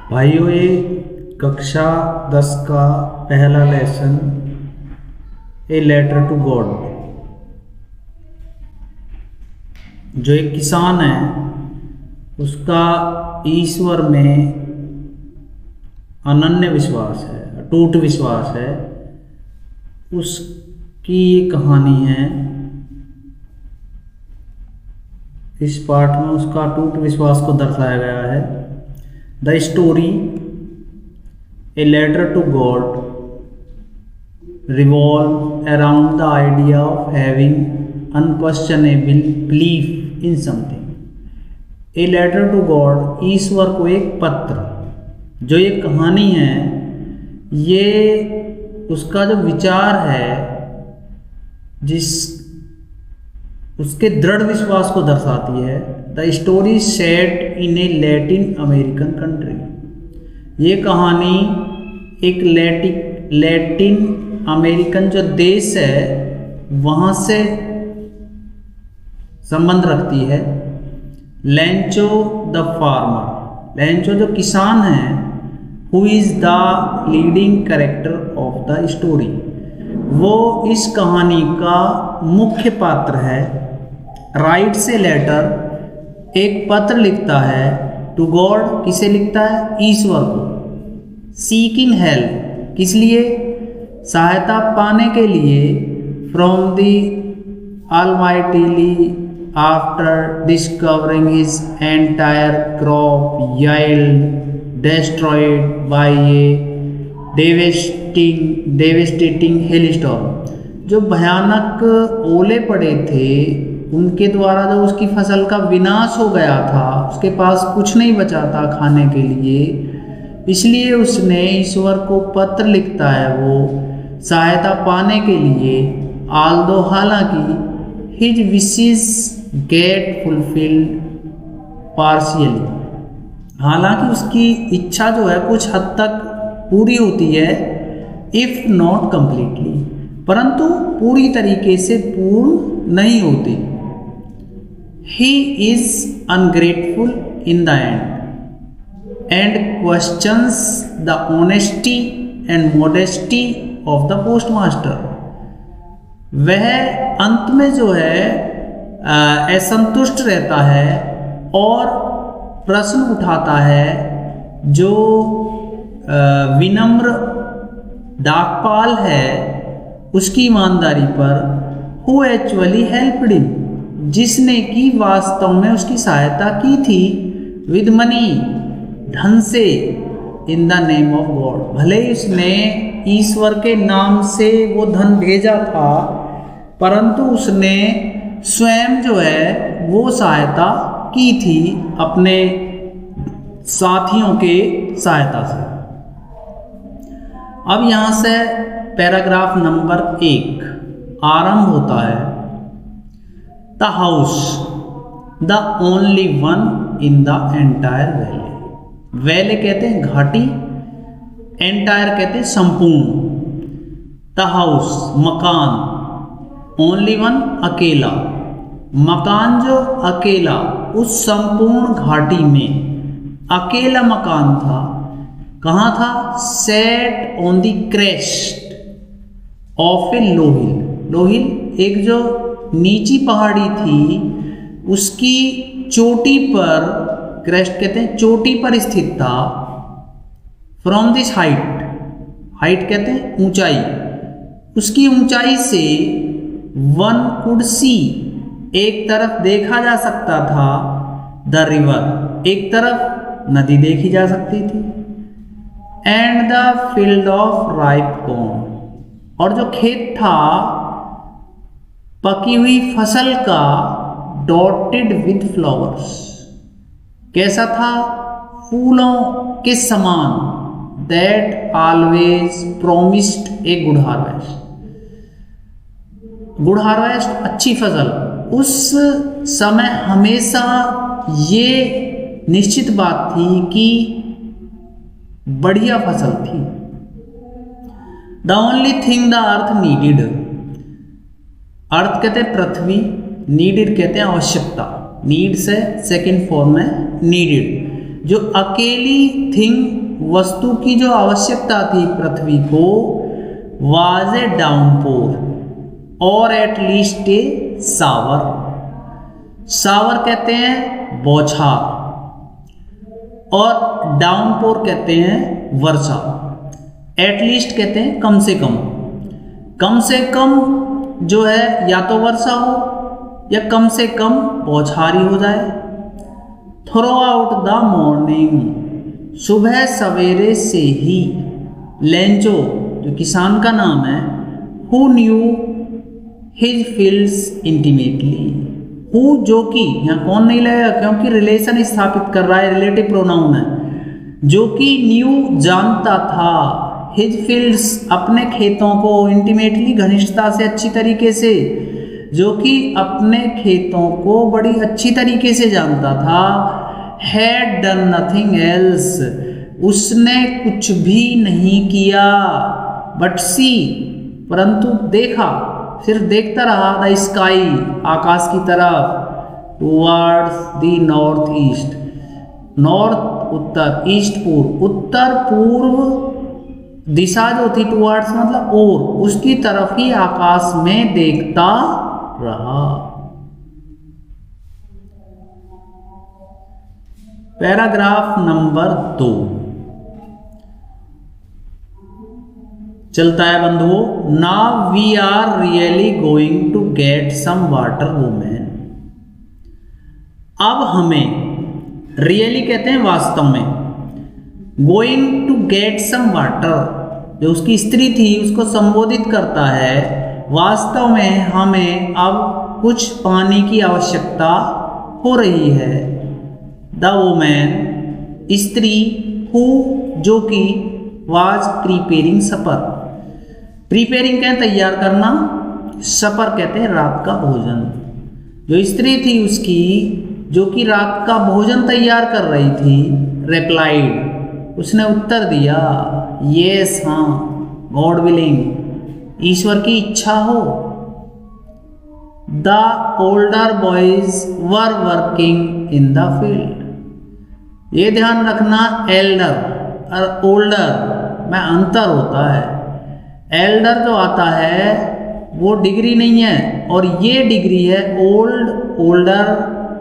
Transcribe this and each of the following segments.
भाइयों, ये कक्षा 10 का पहला lesson a letter to God. जो एक किसान है उसका ईश्वर में अनन्य विश्वास है, अटूट विश्वास है। उसकी ये कहानी है। इस पाठ में उसका अटूट विश्वास को दर्शाया गया है। The story a letter to God revolve around the idea of having unquestionable belief in something. A letter to God, ईश्वर को एक पत्र। जो ये कहानी है, ये उसका जो विचार है, जिस उसके दृढ़ विश्वास को दर्शाती है। The story set in A Latin American country. ये कहानी एक लैटिन अमेरिकन जो देश है वहाँ से संबंध रखती है। लैंचो द फार्मर, लैंचो जो किसान है, who is the leading character of the story, वो इस कहानी का मुख्य पात्र है। राइट्स ए लेटर, एक पत्र लिखता है। टू गॉड, किसे लिखता है? ईश्वर को। सीकिंग हेल्प, किस लिए? सहायता पाने के लिए। From the almighty after discovering his entire crop yield destroyed by a devastating hailstorm. जो भयानक ओले पड़े थे, उनके द्वारा जो उसकी फसल का विनाश हो गया था, उसके पास कुछ नहीं बचा था खाने के लिए, इसलिए उसने ईश्वर को पत्र लिखता है वो सहायता पाने के लिए। आल्दो, हालांकि his wishes gate fulfilled partially, हालांकि उसकी इच्छा जो है कुछ हद तक पूरी होती है। इफ नॉट कंप्लीटली, परंतु पूरी तरीके से पूर्ण नहीं होती। He is ungrateful in the end questions the honesty and modesty of the postmaster. वह अंत में जो है असंतुष्ट रहता है और प्रश्न उठाता है जो विनम्र डाकपाल है उसकी ईमानदारी पर। हु एक्चुअली हेल्प्ड हिम, जिसने कि वास्तव में उसकी सहायता की थी। विद मनी, धन से। In the name of God, भले ही उसने ईश्वर के नाम से वो धन भेजा था, परंतु उसने स्वयं जो है वो सहायता की थी अपने साथियों के सहायता से। अब यहाँ से पैराग्राफ नंबर 1 आरंभ होता है। The house the only one in the entire valley. Valley कहते हैं घाटी, एंटायर कहते हैं संपूर्ण। द हाउस, मकान। ओनली वन, अकेला। मकान जो अकेला, उस संपूर्ण घाटी में अकेला मकान था। कहाँ था? Set on the crest of a low hill. Low hill एक जो नीची पहाड़ी थी, उसकी चोटी पर, क्रेस्ट कहते हैं चोटी पर स्थित था। फ्रॉम दिस हाइट, हाइट कहते हैं ऊंचाई, उसकी ऊंचाई से वन कुड सी, एक तरफ देखा जा सकता था। द रिवर, एक तरफ नदी देखी जा सकती थी। And the field of ripe corn, और जो खेत था पकी हुई फसल का, डॉटेड विद फ्लावर्स, कैसा था? फूलों के समान। That always promised a good harvest, good harvest, अच्छी फसल। उस समय हमेशा ये निश्चित बात थी कि बढ़िया फसल थी। The only thing the earth needed, earth कहते हैं पृथ्वी, नीडिड कहते हैं आवश्यकता। नीड से सेकेंड फॉर्म में नीडिड। जो अकेली थिंग वस्तु की जो आवश्यकता थी पृथ्वी को, वाज ए डाउनपोर और एट लीस्ट ए सावर। सावर कहते हैं बौछार और डाउनपोर कहते हैं वर्षा। एटलीस्ट कहते हैं कम से कम। कम से कम जो है या तो वर्षा हो या कम से कम बौछारी हो जाए। थ्रू आउट द मॉर्निंग, सुबह सवेरे से ही। लेंचो जो किसान का नाम है, who knew his fields intimately. Who जो कि यहाँ कौन नहीं लगेगा क्योंकि रिलेशन स्थापित कर रहा है, रिलेटिव प्रोनाउन है। जो कि न्यू जानता था, हिज फील्ड्स अपने खेतों को, इंटीमेटली घनिष्ठता से, अच्छी तरीके से, जो कि अपने खेतों को बड़ी अच्छी तरीके से जानता था। हैड डन नथिंग एल्स, उसने कुछ भी नहीं किया। बट सी, परंतु देखा, सिर्फ देखता रहा। द स्काई, आकाश की तरफ। Towards the north east, north Uttar, east पूर्व, उत्तर पूर्व दिशा जो थी टुवर्ड्स मतलब और, उसकी तरफ ही आकाश में देखता रहा। पैराग्राफ नंबर 2 चलता है बंधुओं। Now we are really going to get some water women. अब हमें, रियली कहते हैं वास्तव में, going to get some water, जो उसकी स्त्री थी उसको संबोधित करता है। वास्तव में हमें अब कुछ पानी की आवश्यकता हो रही है। द वुमेन, स्त्री, हु जो कि, वाज प्रिपेयरिंग सपर। प्रिपेयरिंग कहते तैयार करना, सपर कहते हैं रात का भोजन। जो स्त्री थी उसकी, जो कि रात का भोजन तैयार कर रही थी, रिप्लाइड, उसने उत्तर दिया, यस हाँ, गॉड विलिंग, ईश्वर की इच्छा हो। The older boys were working in the field. ये ध्यान रखना, एल्डर और ओल्डर में अंतर होता है। एल्डर जो आता है वो डिग्री नहीं है और ये डिग्री है ओल्ड, ओल्डर,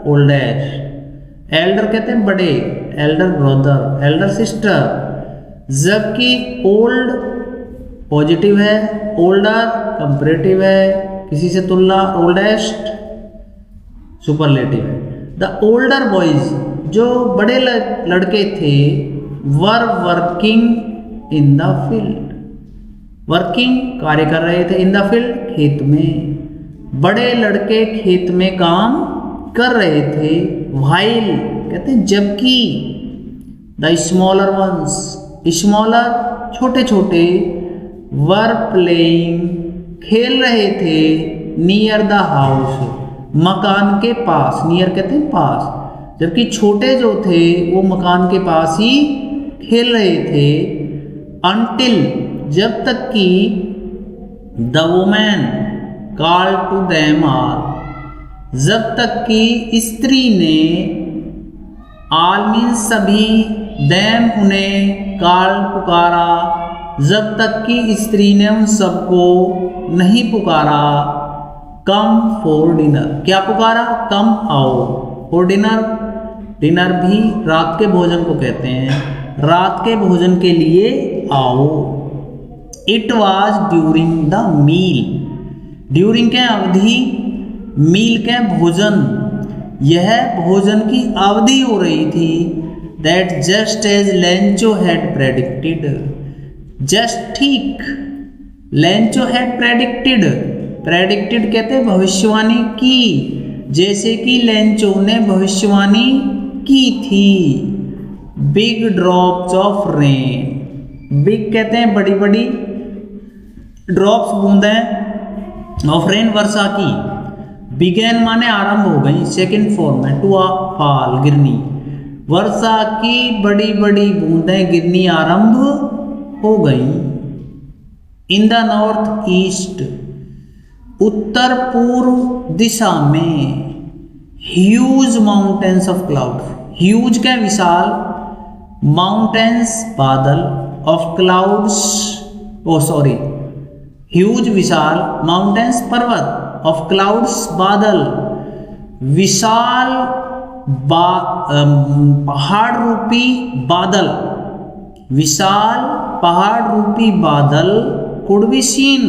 ओल्डेज। एल्डर कहते हैं बड़े, एल्डर ब्रदर, एल्डर सिस्टर, जबकि ओल्ड पॉजिटिव है, ओल्डर कंपैरेटिव है, किसी से तुलना, ओल्डेस्ट सुपरलेटिव है। द ओल्डर बॉयज, जो बड़े लड़के थे, were working in the field. Working कार्य कर रहे थे, इन द फील्ड खेत में। बड़े लड़के खेत में काम कर रहे थे। व्हाइल कहते हैं जबकि। द स्मॉलर वंस, स्मॉलर छोटे छोटे, वर प्लेइंग खेल रहे थे, नियर द हाउस मकान के पास, नियर कहते हैं पास, जबकि छोटे जो थे वो मकान के पास ही खेल रहे थे। अनटिल जब तक कि the women call to them all, जब तक कि स्त्री ने, ऑल मीन्स सभी, देम उन्हें, कॉल पुकारा, जब तक कि स्त्री ने उन सबको नहीं पुकारा। कम फॉर डिनर, क्या पुकारा, कम आओ, फॉर डिनर, डिनर भी रात के भोजन को कहते हैं, रात के भोजन के लिए आओ। It was during the meal, during के अवधि, मील के भोजन, यह भोजन की अवधि हो रही थी। That just as Lencho had predicted, just ठीक, लेंचो हैड प्रेडिक्टेड, प्रेडिक्टेड कहते हैं भविष्यवाणी की, जैसे कि लेंचो ने भविष्यवाणी की थी। Big drops of rain, big कहते हैं बड़ी बड़ी, ड्रॉप्स बूंदें, ऑफ रेन वर्षा की। बिगेन माने आरंभ हो गई, सेकंड फॉर्म में, टू फॉल गिरनी, वर्षा की बड़ी बड़ी बूंदें गिरनी आरंभ हो गई। इन द नॉर्थ ईस्ट, उत्तर पूर्व दिशा में, huge mountains of cloud, huge क्या विशाल, माउंटेन्स बादल, of clouds, huge Vishal, mountains पर्वत, ऑफ क्लाउड्स बादल, विशाल पहाड़ रूपी बादल, विशाल पहाड़ रूपी बादल कुड बी सीन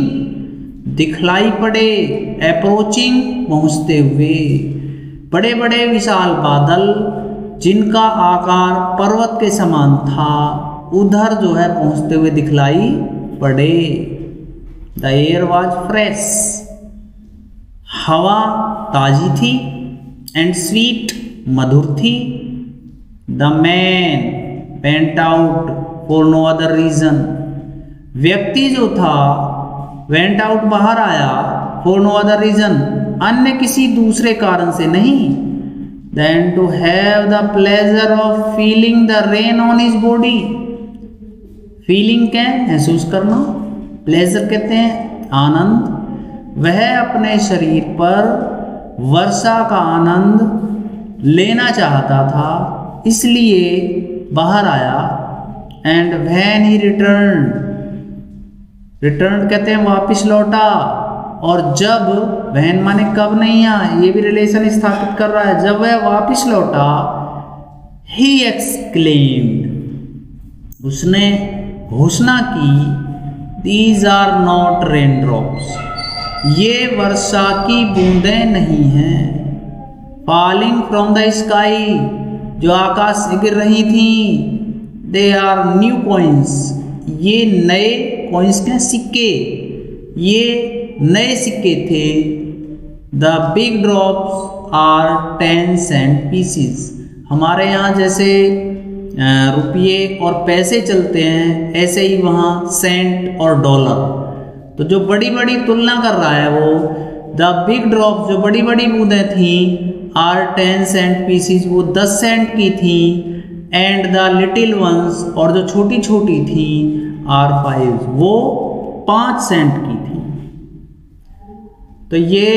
दिखलाई पड़े, अप्रोचिंग पहुंचते हुए, बड़े बड़े विशाल बादल जिनका आकार पर्वत के समान था उधर जो है पहुंचते हुए दिखलाई पड़े। द एयर वॉज फ्रेश, हवा ताजी थी, एंड स्वीट मधुर थी। The man went out for no other reason, व्यक्ति जो था वेंट आउट बाहर आया, फॉर नो अदर रीजन अन्य किसी दूसरे कारण से नहीं, than to have the pleasure of feeling the rain on his body. Feeling क्या है? महसूस करना, प्लेजर कहते हैं आनंद। वह अपने शरीर पर वर्षा का आनंद लेना चाहता था, इसलिए बाहर आया। एंड व्हेन ही रिटर्न कहते हैं वापिस लौटा, और जब वहन माने कब नहीं आया, ये भी रिलेशन स्थापित कर रहा है। जब वह वापिस लौटा, ही एक्सक्लेम्ड, उसने घोषणा की, these are not rain drops, ये वर्षा की बूंदें नहीं हैं, फॉलिंग फ्रॉम द स्काई, जो आकाश से गिर रही थी, दे आर न्यू कॉइन्स, ये नए कॉइन्स के सिक्के, ये नए सिक्के थे। The big drops are 10 cent pieces, हमारे यहाँ जैसे रुपये और पैसे चलते हैं ऐसे ही वहाँ सेंट और डॉलर। तो जो बड़ी बड़ी तुलना कर रहा है वो, द बिग ड्रॉप जो बड़ी बड़ी बूंदें थी, आर 10 सेंट पीसीज, वो 10 सेंट की थी, एंड द लिटिल वंस, और जो छोटी छोटी थी, आर 5, वो 5 सेंट की थी। तो ये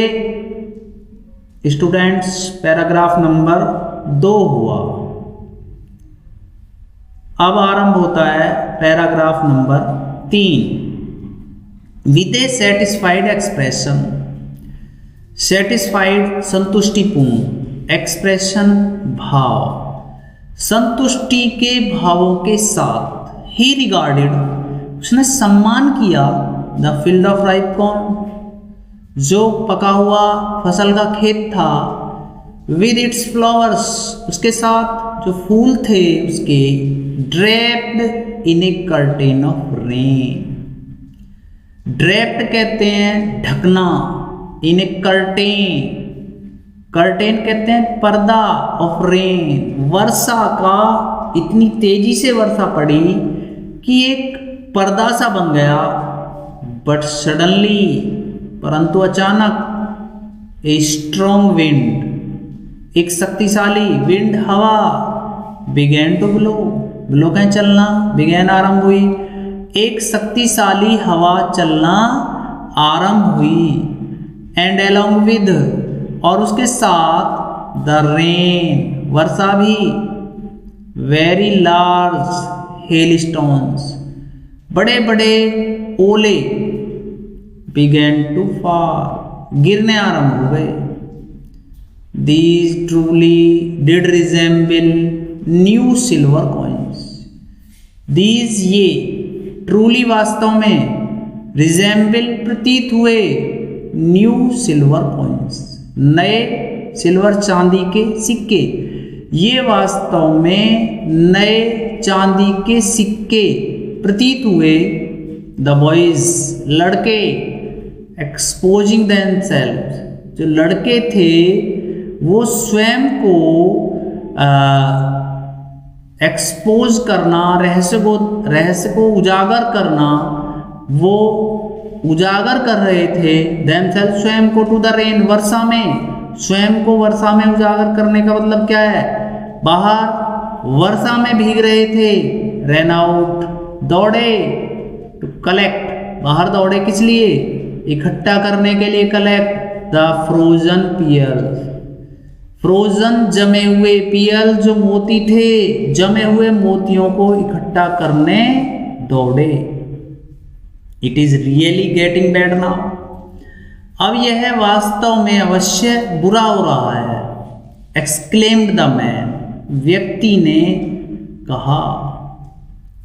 स्टूडेंट्स पैराग्राफ नंबर 2 हुआ। अब आरंभ होता है paragraph number 3। With a satisfied expression, satisfied संतुष्टिपूर्ण, एक्सप्रेशन भाव, संतुष्टि के भावों के साथ, ही रिगार्डेड, उसने सम्मान किया, the field of ripe corn, जो पका हुआ फसल का खेत था, विद इट्स फ्लावर्स, उसके साथ जो फूल थे उसके, draped in A curtain of rain, draped कहते हैं ढकना, इन ए कर्टेन, कर्टेन कहते हैं पर्दा, ऑफ रेन, वर्षा का, इतनी तेजी से वर्षा पड़ी कि एक पर्दा सा बन गया। बट सडनली, परंतु अचानक, ए स्ट्रॉन्ग विंड, एक शक्तिशाली विंड, हवा, बिगेन टू ब्लो, ब्लो कहें चलना, बिगेन आरंभ हुई, एक शक्तिशाली हवा चलना आरंभ हुई, एंड अलोंग विद, और उसके साथ, द रेन, वर्षा भी, वेरी लार्ज हेल स्टोन्स, बड़े बड़े ओले, बिगेन टू फॉल, गिरने आरंभ हो गए। These truly did resemble new silver coins, these ये, ट्रूली वास्तव में, रिजेंबल प्रतीत हुए, न्यू सिल्वर कॉइन्स, नए सिल्वर चांदी के सिक्के, ये वास्तव में नए चांदी के सिक्के प्रतीत हुए। द बॉयज, लड़के, एक्सपोजिंग देमसेल्व्स, जो लड़के थे वो स्वयं को एक्सपोज करना, रहस्य को उजागर करना, वो उजागर कर रहे थे, देमसेल्व्स स्वयं को, टू द रेन, वर्षा में, स्वयं को वर्षा में उजागर करने का मतलब क्या है? बाहर वर्षा में भीग रहे थे, रन आउट, दौड़े, टू कलेक्ट, बाहर दौड़े किस लिए? इकट्ठा करने के लिए, collect the frozen pearls, frozen जमे हुए, पीएल जो मोती थे, जमे हुए मोतियों को इकट्ठा करने दौड़े। It is really getting bad now. अब यह वास्तव में अवश्य बुरा हो रहा है। एक्सक्लेम्ड द मैन, व्यक्ति ने कहा।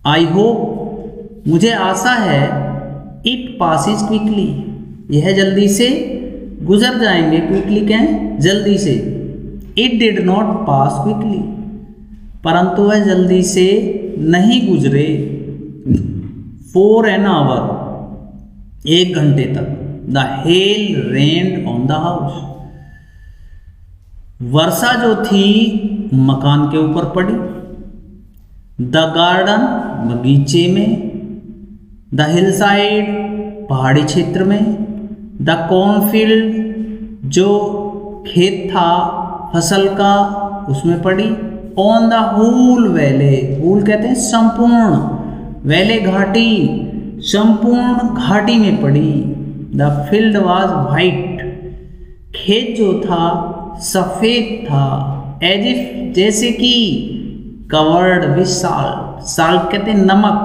आई होप, मुझे आशा है, इट पासिस क्विकली, यह जल्दी से गुजर जाएंगे। क्विकली कहें जल्दी से। It did not pass quickly, परंतु वह जल्दी से नहीं गुजरे। फॉर एन आवर, 1 घंटे तक। The hail rained on the house, वर्षा जो थी मकान के ऊपर पड़ी। द गार्डन, बगीचे में। द हिल साइड, पहाड़ी क्षेत्र में। द कॉर्नफील्ड, जो खेत था फसल का, उसमें पड़ी। ऑन द हूल वैले, हूल कहते हैं संपूर्ण, वैले घाटी, संपूर्ण घाटी में पड़ी। द फील्ड वाज वाइट, खेत जो था सफेद था। एज इफ, जैसे कि। कवर्ड विथ साल्ट, साल्ट कहते हैं नमक,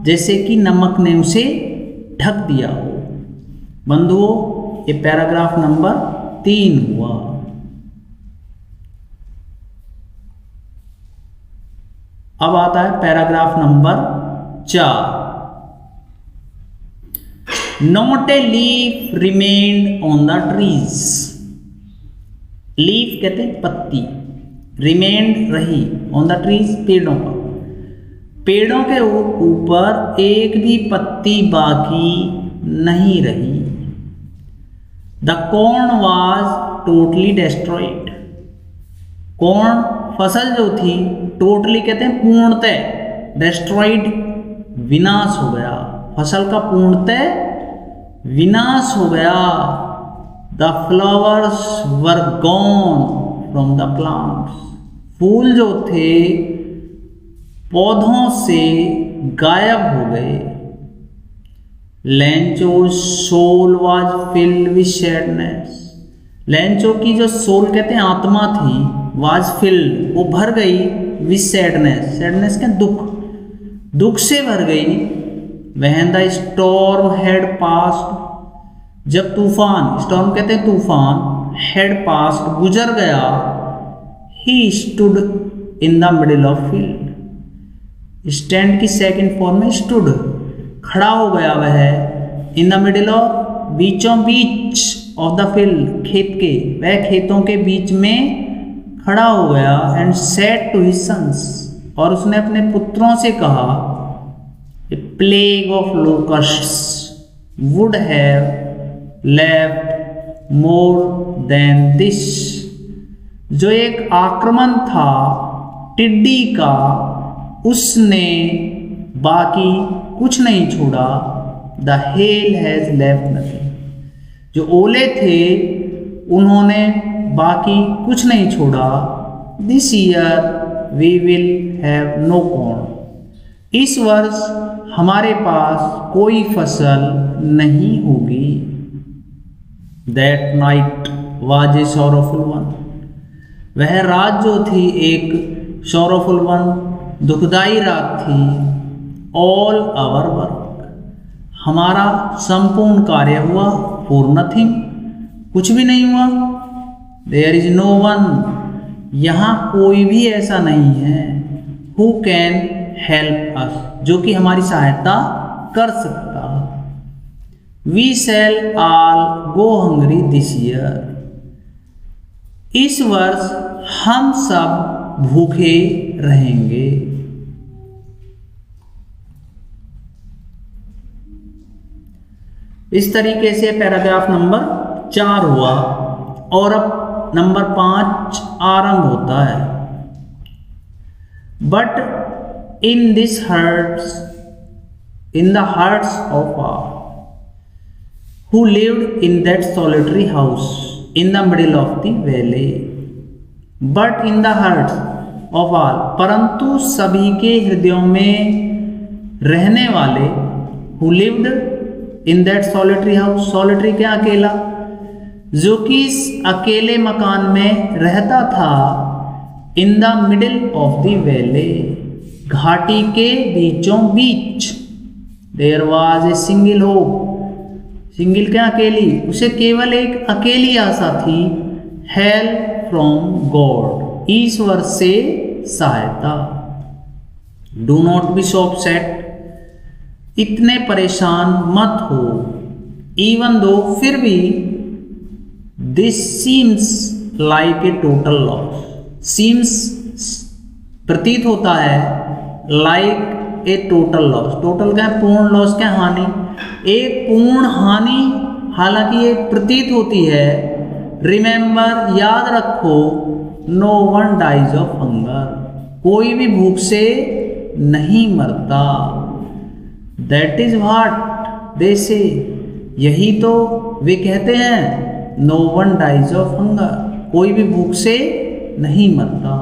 जैसे कि नमक ने उसे ढक दिया हो। बंधुओं, ये पैराग्राफ नंबर 3 हुआ। अब आता है paragraph number 4। Not a leaf remained on the trees, leaf कहते हैं पत्ती, रिमेन्ड रही, ऑन द ट्रीज पेड़ों पर, पेड़ों के ऊपर एक भी पत्ती बाकी नहीं रही। The corn was totally destroyed, corn फसल जो थी, टोटली कहते हैं पूर्णतः, डिस्ट्रॉयड विनाश हो गया, फसल का पूर्णतः विनाश हो गया। The flowers were gone from the plants, फूल जो थे पौधों से गायब हो गए। Lencho soul was filled with sadness, Lencho की जो सोल कहते हैं आत्मा थी, वाज फिल्ड, वो भर गई, विद सैडनेस, सैडनेस के दुख, दुख से भर गई। When the storm had passed, जब तूफान, स्टॉर्म कहते हैं तूफान, हैड पास्ड गुजर गया। He stood in the middle of field, stand की सेकंड फॉर्म में स्टूड, खड़ा हो गया वह। इन द मिडिल ऑफ, बीचों बीच, ऑफ द फील्ड, खेत के, वह खेतों के बीच में खड़ा हो गया। And said to his sons, और उसने अपने पुत्रों से कहा, a plague of locusts would have left more than this, जो एक आक्रमण था टिड्डी का, उसने बाकी कुछ नहीं छोड़ा। The hail has left nothing, जो ओले थे उन्होंने बाकी कुछ नहीं छोड़ा। This year we will have no corn, इस वर्ष हमारे पास कोई फसल नहीं होगी। That night was a sorrowful one, वह रात जो थी एक सॉरोफुल वन, दुखदाई रात थी। ऑल आवर वर्क, हमारा संपूर्ण कार्य हुआ। फॉर नथिंग, कुछ भी नहीं हुआ। देयर इज नो वन, यहाँ कोई भी ऐसा नहीं है। हु कैन हेल्प अस, जो कि हमारी सहायता कर सकता। We shall all go hungry this year, इस वर्ष हम सब भूखे रहेंगे। इस तरीके से पैराग्राफ नंबर 4 हुआ। और अब नंबर 5 आरंभ होता है। But in this hearts, in the hearts of all who lived in that solitary house in the middle of the valley, but in the hearts of all, परंतु सभी के हृदयों में रहने वाले, who lived in that solitary house, solitary क्या अकेला, जो कि इस अकेले मकान में रहता था। In the middle of the valley, घाटी के बीचों बीच। There was a single hope, single क्या अकेली, उसे केवल एक अकेली आशा थी। हेल्प फ्रॉम गॉड, ईश्वर से सहायता। Do not be so upset, इतने परेशान मत हो। इवन दो, फिर भी, this seems like a total loss, seems प्रतीत होता है, like a total loss, total क्या है, पूर्ण लॉस क्या, हानि, एक पूर्ण हानि हालांकि ये प्रतीत होती है। रिमेंबर, याद रखो, no one dies of hunger, कोई भी भूख से नहीं मरता। दैट इज व्हाट दे से, यही तो वे कहते हैं। No one dies of hunger, कोई भी भूख से नहीं मरता।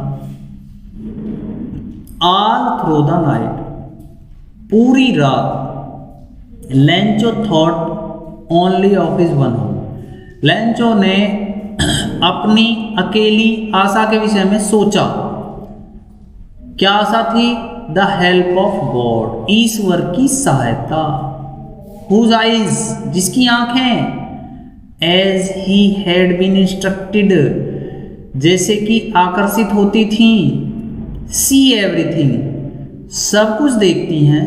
ऑल थ्रू द नाइट, पूरी रात, Lencho thought only of his one hope, Lencho ने अपनी अकेली आशा के विषय में सोचा। क्या आशा थी? द हेल्प ऑफ गॉड, ईश्वर की सहायता। हुज आइज, जिसकी आंखें, as he had been instructed, जैसे कि आकर्षित होती थीं। सी एवरीथिंग, सब कुछ देखती हैं।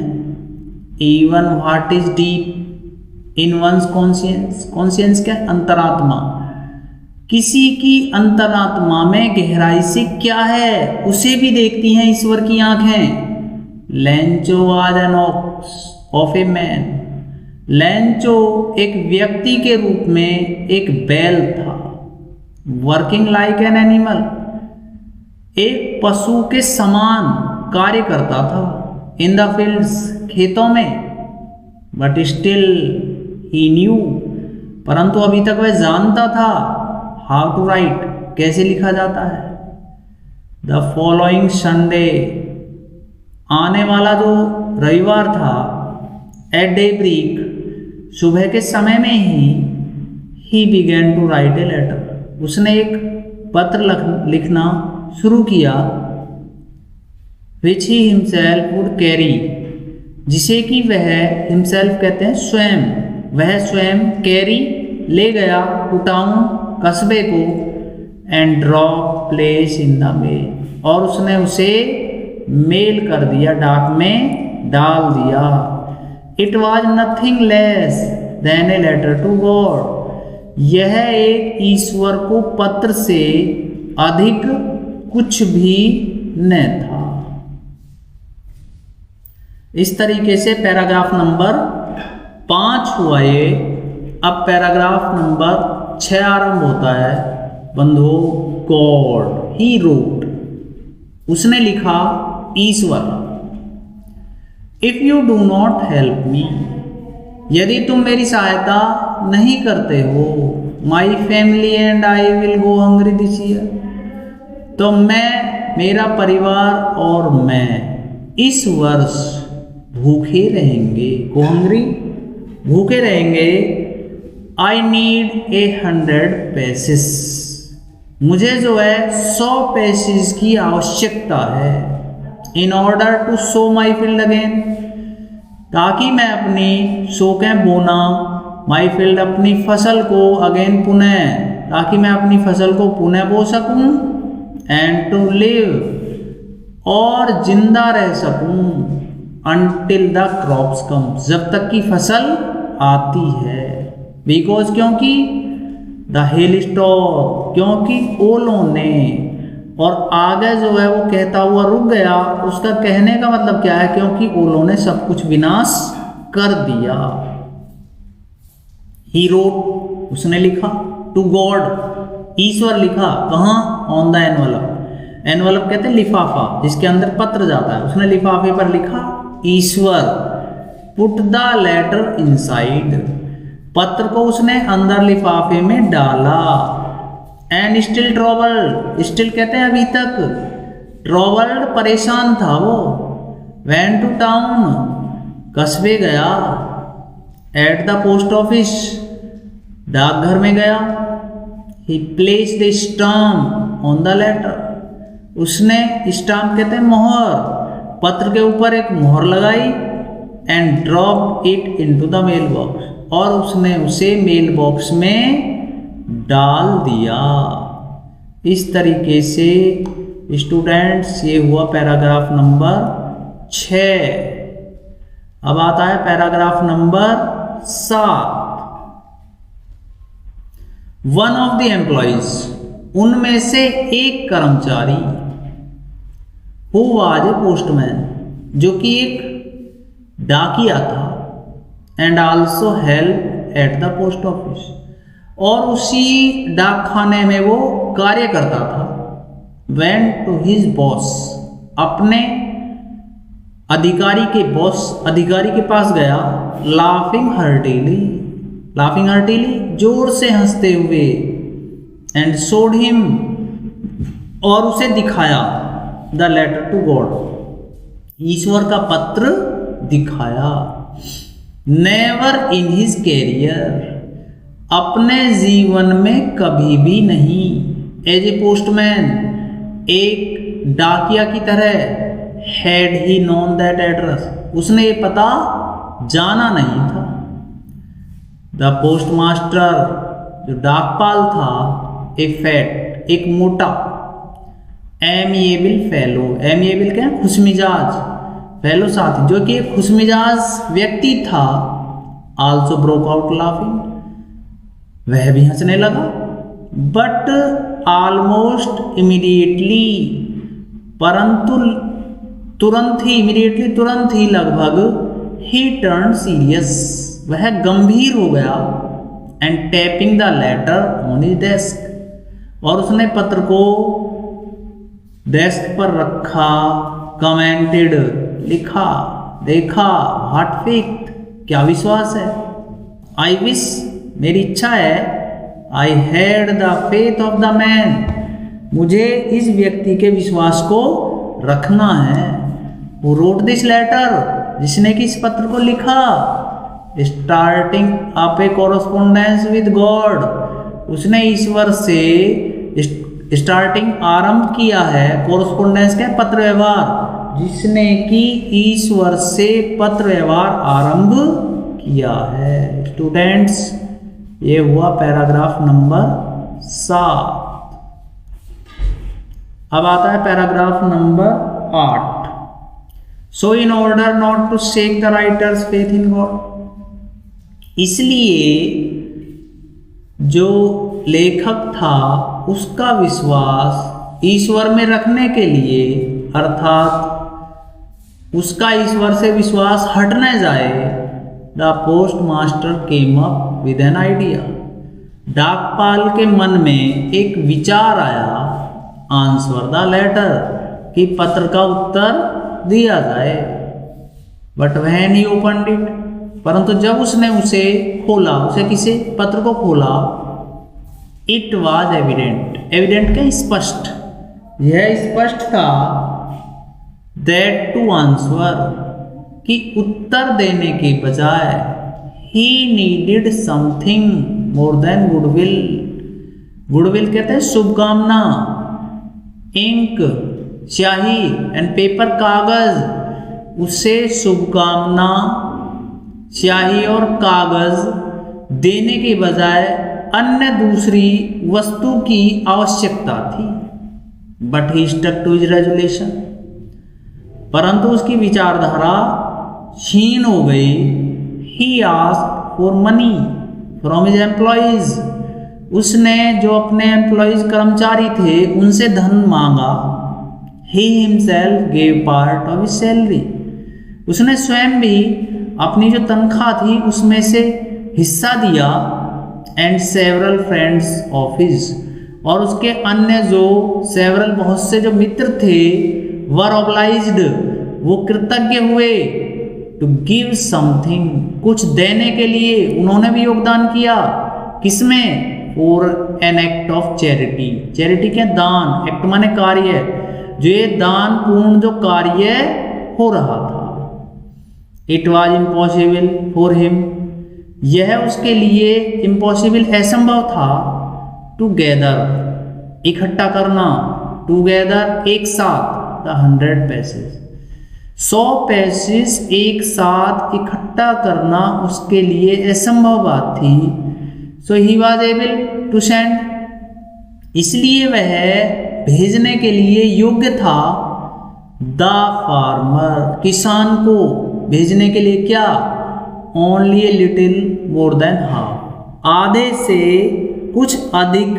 Even what is deep in one's conscience, conscience क्या, अंतरात्मा, किसी की अंतरात्मा में गहराई से क्या है उसे भी देखती हैं ईश्वर की आंखें। Lencho was an ox of a man, Lencho एक व्यक्ति के रूप में एक बैल था। वर्किंग लाइक एन एनिमल, एक पशु के समान कार्य करता था। इन द फील्ड्स, खेतों में। बट स्टिल ही न्यू, परंतु अभी तक वह जानता था। हाउ टू राइट, कैसे लिखा जाता है। द फॉलोइंग संडे, आने वाला जो रविवार था, एट डे ब्रेक, सुबह के समय में ही began to write a letter, उसने एक पत्र लिखना शुरू किया। Which he himself would carry, जिसे कि वह हिमसेल्फ कहते हैं स्वयं, वह स्वयं कैरी ले गया टू टाउन, कस्बे को। And drop place in the mail, और उसने उसे मेल कर दिया, डाक में डाल दिया। It was nothing less than a letter to God, यह एक ईश्वर को पत्र से अधिक कुछ भी न था। इस तरीके से पैराग्राफ नंबर 5 हुआ ये। अब पैराग्राफ नंबर 6 आरंभ होता है। बंधु, गॉड ही रोट, उसने लिखा, ईश्वर। If you do not help me, यदि तुम मेरी सहायता नहीं करते हो, my family and I will go hungry this year, तो मैं, मेरा परिवार और मैं इस वर्ष भूखे रहेंगे। गो हंग्री, भूखे रहेंगे। आई नीड 100 पैसेस, मुझे जो है 100 पैसेस की आवश्यकता है। In order to sow my field again, ताकि मैं अपनी शोकें बोना, माई फील्ड अपनी फसल को, अगेन पुनः, ताकि मैं अपनी फसल को पुनः बो सकूं। एंड टू लिव, और जिंदा रह सकूं। अनटिल द क्रॉप्स कम, जब तक की फसल आती है। बिकॉज, क्योंकि द हेल स्टॉप, क्योंकि ओलों ने, और आगे जो है वो कहता हुआ रुक गया। उसका कहने का मतलब क्या है? क्योंकि ओलों ने सब कुछ विनाश कर दिया। ही रोट, उसने लिखा, टू गॉड, ईश्वर लिखा, कहाँ? ऑन द एनवलप, एनवलप कहते हैं लिफाफा, जिसके अंदर पत्र जाता है। उसने लिफाफे पर लिखा, ईश्वर। पुट द लेटर इनसाइड, पत्र को उसने अंदर लिफाफे में डाला। एंड स्टिल ट्रबल्ड, स्टिल कहते हैं अभी तक, ट्रबल्ड परेशान था वो। वेंट टू टाउन, कस्बे गया। एट द पोस्ट ऑफिस, डाकघर में गया। He placed the stamp on the letter. उसने स्टाम्प कहते हैं मोहर, पत्र के ऊपर एक मोहर लगाई and drop it into the mail box, और उसने उसे मेल बॉक्स में डाल दिया। इस तरीके से स्टूडेंट्स ये हुआ पैराग्राफ नंबर 6। अब आता है paragraph number 7। One of the employees, उनमें से एक कर्मचारी, हु वाज ए पोस्टमैन, जो कि एक डाकिया था, and also help at the post office, और उसी डाकखाने में वो कार्य करता था। वेंट टू हिज बॉस, अपने अधिकारी के पास गया। लाफिंग हार्टिली, जोर से हंसते हुए। एंड शोड हिम, और उसे दिखाया। द लेटर टू गॉड, ईश्वर का पत्र दिखाया। नेवर इन हिज कैरियर, अपने जीवन में कभी भी नहीं। एज ए पोस्टमैन, एक डाकिया की तरह। Had he known that address, उसने ये पता जाना नहीं था। द पोस्ट मास्टर, जो डाकपाल था, ए फैट, एक मोटा। एमिएबल फेलो, एमिएबल क्या है, खुशमिजाज। फेलो साथी, जो कि एक खुशमिजाज व्यक्ति था। आल्सो ब्रोक आउट लाफिंग, वह भी हंसने लगा। बट ऑलमोस्ट इमीडिएटली, परंतु तुरंत ही लगभग, ही टर्न सीरियस, वह गंभीर हो गया। And tapping the later on his desk, और उसने पत्र को डेस्क पर रखा। कमेंटेड, लिखा, देखा। व्हाट फेथ, क्या विश्वास है। आई विश, मेरी इच्छा है। I had the faith of the man, मुझे इस व्यक्ति के विश्वास को रखना है। Who wrote this letter, जिसने कि इस पत्र को लिखा। Starting up A correspondence with God, उसने ईश्वर से स्टार्टिंग आरंभ किया है। कॉरेस्पॉन्डेंस क्या, पत्र व्यवहार, जिसने कि ईश्वर से पत्र व्यवहार आरंभ किया है। स्टूडेंट्स, ये हुआ पैराग्राफ नंबर 7। अब आता है paragraph number 8। So in order not to shake the writer's faith in God, इसलिए जो लेखक था उसका विश्वास ईश्वर में रखने के लिए, अर्थात उसका ईश्वर से विश्वास हट न जाए, the postmaster came up with an idea, डाकपाल के मन में एक विचार आया। आंसर द लेटर, कि पत्र का उत्तर दिया जाए। But when he opened it, परंतु जब उसने उसे खोला, उसे किसे, पत्र को खोला। इट वॉज एविडेंट, एविडेंट क्या, स्पष्ट, यह स्पष्ट था। दैट टू आंसर, कि उत्तर देने के बजाय, he needed something more than goodwill. Goodwill कहते हैं शुभकामना। इंक, स्याही, एंड पेपर, कागज। उसे शुभकामना, स्याही और कागज देने के बजाय अन्य दूसरी वस्तु की आवश्यकता थी। But he stuck to his resolution, परंतु उसकी विचारधारा क्षीण हो गई। He asked for money from his employees, उसने जो अपने एम्प्लॉइज कर्मचारी थे उनसे धन मांगा। He himself gave part of his salary, उसने स्वयं भी अपनी जो तनख्वाह थी उसमें से हिस्सा दिया। And several friends of his, और उसके अन्य जो सेवरल, बहुत से जो मित्र थे, वर ऑब्लाइज्ड, वो कृतज्ञ हुए। टू गिव समथिंग, कुछ देने के लिए उन्होंने भी योगदान किया। किसमें, for an act of charity. Charity क्या, दान। एक्ट माने कार्य, जो ये दान पूर्ण जो कार्य हो रहा था। It was impossible for him, यह उसके लिए इम्पॉसिबल, असंभव था। टुगेदर इकट्ठा करना, टुगेदर एक साथ, द 100 पैसेज 100 पैसेज एक साथ इकट्ठा करना उसके लिए असंभव बात थी। So he was able to send, इसलिए वह भेजने के लिए योग्य था। द फार्मर किसान को भेजने के लिए क्या, only a little more than half, आधे से कुछ अधिक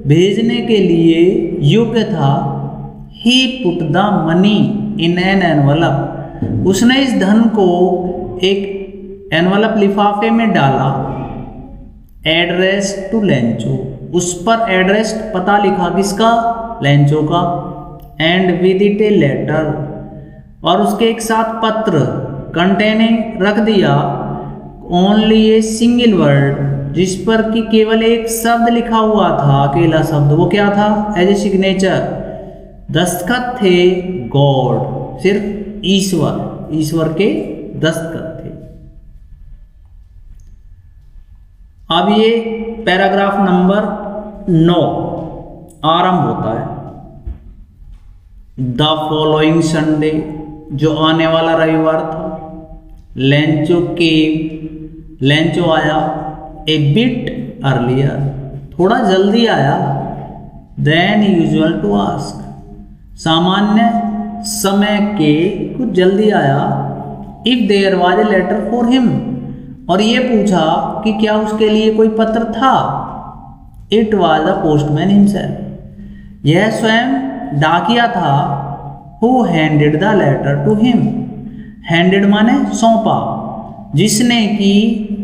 भेजने के लिए योग्य था। He put the money in an envelope, उसने इस धन को एक एनवलप लिफाफे में डाला। एड्रेस टू लेंचो, उस पर एड्रेस पता लिखा किसका, लेंचो का। And with it a letter, और उसके एक साथ पत्र, कंटेनिंग रख दिया ओनली ए सिंगल वर्ड, जिस पर कि केवल एक शब्द लिखा हुआ था, अकेला शब्द। वो क्या था, एज ए सिग्नेचर, दस्तखत थे गॉड, सिर्फ ईश्वर, ईश्वर के दस्तखत थे। अब ये पैराग्राफ नंबर 9 आरंभ होता है। द फॉलोइंग संडे, जो आने वाला रविवार था, लेंचो केम, लेंचो आया, ए बिट अर्लियर, थोड़ा जल्दी आया, देन यूजुअल टू आस्क, सामान्य समय के कुछ जल्दी आया। If there was a letter for him, और ये पूछा कि क्या उसके लिए कोई पत्र था। It was the postman himself, यह स्वयं डाकिया था। Who handed the letter to him, handed माने सौंपा, जिसने कि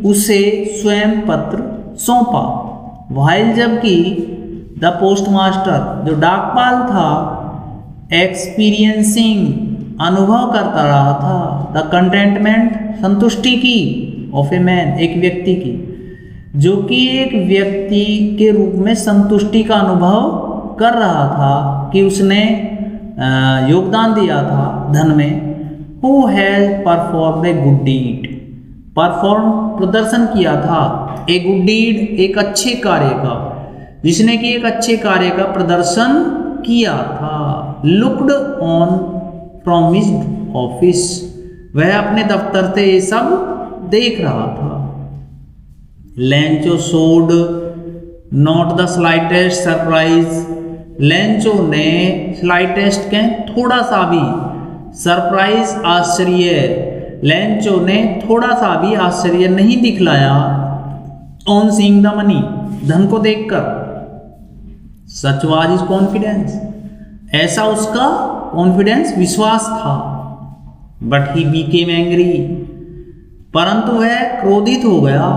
उसे स्वयं पत्र सौंपा। व्हाइल, जबकि द पोस्टमास्टर, जो डाकपाल था, एक्सपीरियंसिंग, अनुभव करता रहा था, द कंटेंटमेंट, संतुष्टि की, ऑफ ए मैन, एक व्यक्ति की, जो कि एक व्यक्ति के रूप में संतुष्टि का अनुभव कर रहा था कि उसने योगदान दिया था धन में। Who has perform a good deed, perform प्रदर्शन किया था, ए गुड डीड एक अच्छे कार्य का, जिसने कि एक अच्छे कार्य का प्रदर्शन किया था। Looked on from his office, वह अपने दफ्तर से ये सब देख रहा था। Lencho showed not the slightest surprise, Lencho ने स्लाइटेस्ट के थोड़ा सा भी, सरप्राइज आश्चर्य, लेंचो ने थोड़ा सा भी आश्चर्य नहीं दिखलाया। ऑन सीइंग द मनी, धन को देखकर। सच वाज हिज कॉन्फिडेंस, ऐसा उसका कॉन्फिडेंस, विश्वास था। बट ही बीकेम एंग्री, परंतु वह क्रोधित हो गया।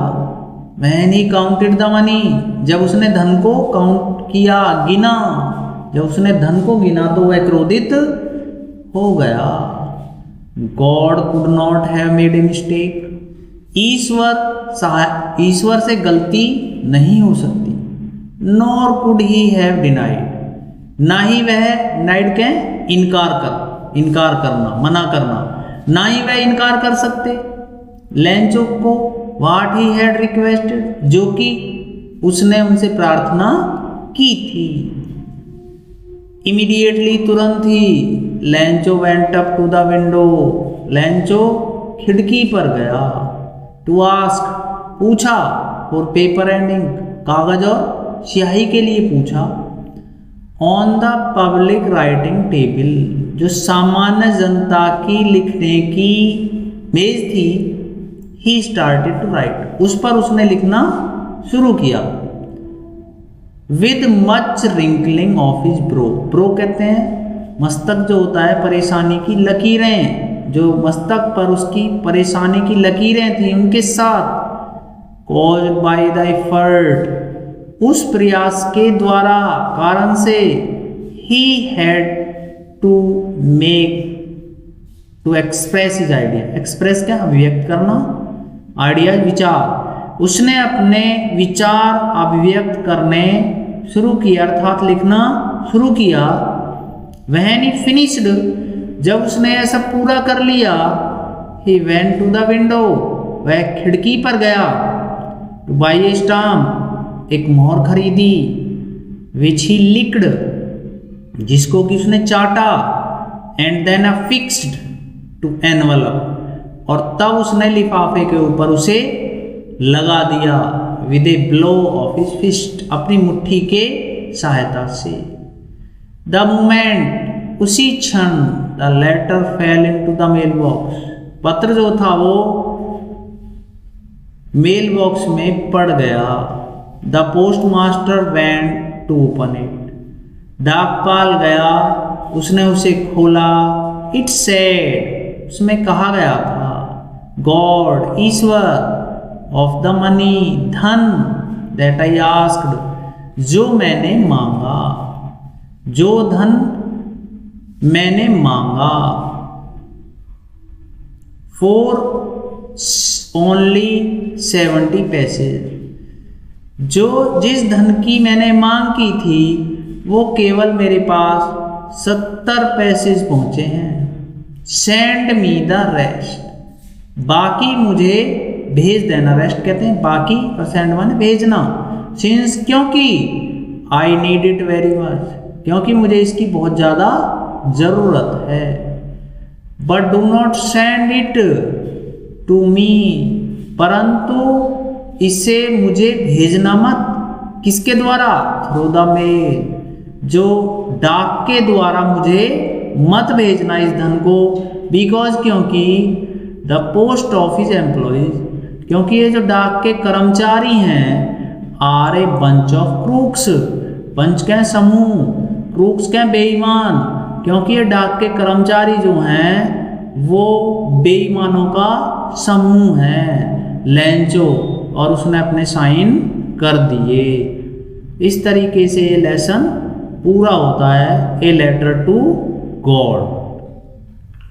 Man he counted the money, जब उसने धन को काउंट किया, गिना, जब उसने धन को गिना तो वह क्रोधित हो गया। God could not have made a mistake, ईश्वर से गलती नहीं हो सकती। Nor could he have denied, ना ही वह डिनाइड के इनकार करना, मना करना, ना ही वह इनकार कर सकते लेंचो को व्हाट ही हैड रिक्वेस्टेड, जो कि उसने उनसे प्रार्थना की थी। इमीडिएटली, तुरंत ही, Lencho went up to the window, Lencho खिड़की पर गया। टू आस्क, पूछा, फॉर पेपर एंड इंक, कागज और स्याही के लिए पूछा। On the public writing table, जो सामान्य जनता की लिखने की मेज थी, ही स्टार्टेड टू राइट, उस पर उसने लिखना शुरू किया। With much wrinkling of his bro, bro कहते हैं मस्तक जो होता है, परेशानी की लकीरें, जो मस्तक पर उसकी परेशानी की लकीरें थी उनके साथ। कॉज्ड बाय द एफर्ट, उस प्रयास के द्वारा, कारण से। He had to make, to express his idea, express क्या, अभिव्यक्त करना, आइडिया विचार, उसने अपने विचार अभिव्यक्त करने शुरू किया, अर्थात लिखना शुरू किया। व्हेन ही फिनिश्ड, जब उसने ऐसा पूरा कर लिया, he went to the window, वह खिड़की पर गया। टू बाय ए स्टाम्प, एक मोहर खरीदी, विच ही लिक्ड, जिसको कि उसने चाटा, and then affixed to envelope, और तब उसने लिफाफे के ऊपर उसे लगा दिया, with a blow of his fist, अपनी मुट्ठी के सहायता से। द मोमेंट, उसी क्षण, the letter fell into the mail box, पत्र जो था वो मेल बॉक्स में पड़ गया। The postmaster went to open it, डाकपाल गया, उसने उसे खोला। इट सेड, उसमें कहा गया था, God, Ishwar, of the money, धन, दैट आई आस्क्ड, जो मैंने मांगा, जो धन मैंने मांगा, फॉर ओनली 70 पैसे, जो जिस धन की मैंने मांग की थी वो केवल मेरे पास 70 पैसे पहुंचे हैं। सेंड मी द रेस्ट, बाकी मुझे भेज देना। रेस्ट कहते हैं बाकी, और सेंड माने भेजना। सिंस, क्योंकि, I need it very much, क्योंकि मुझे इसकी बहुत ज़्यादा ज़रूरत है। But do not send it to me, परंतु इसे मुझे भेजना मत। किसके द्वारा? थ्रू द मेल, जो डाक के द्वारा मुझे मत भेजना इस धन को। बिकॉज, क्योंकि द पोस्ट ऑफिस एम्प्लॉयज, क्योंकि ये जो डाक के कर्मचारी हैं, are a bunch of crooks, bunch के समूह, क्रूक्स के बेईमान, क्योंकि ये डाक के कर्मचारी जो हैं वो बेईमानों का समूह है, लेंचो, और उसने अपने साइन कर दिए। इस तरीके से ये लेसन पूरा होता है, ए लेटर टू गॉड।